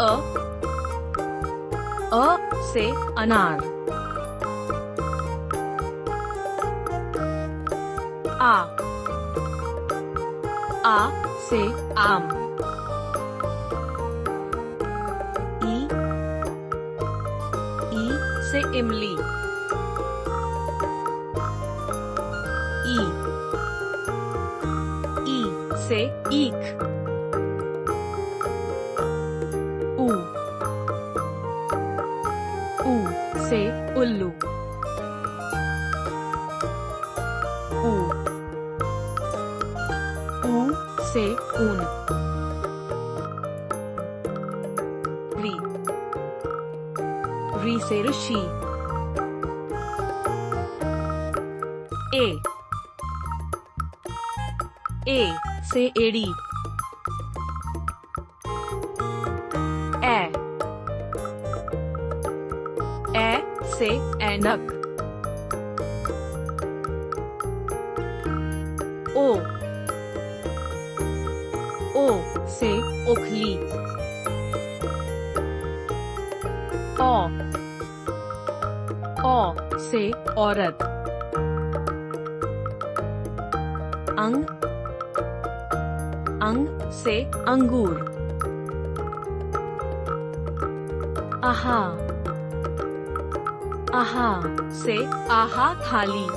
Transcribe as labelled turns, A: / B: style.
A: अ से अनार। आ से आम। ई से इमली। ई से ईख। ऊ से उल्लू। ऊ से ऊन। री से ऋषि। ए से एड़ी। ए से ऐनक। ओ से ओखली। ओ से औरत। अंग से अंगूर। आहा से आहा थाली।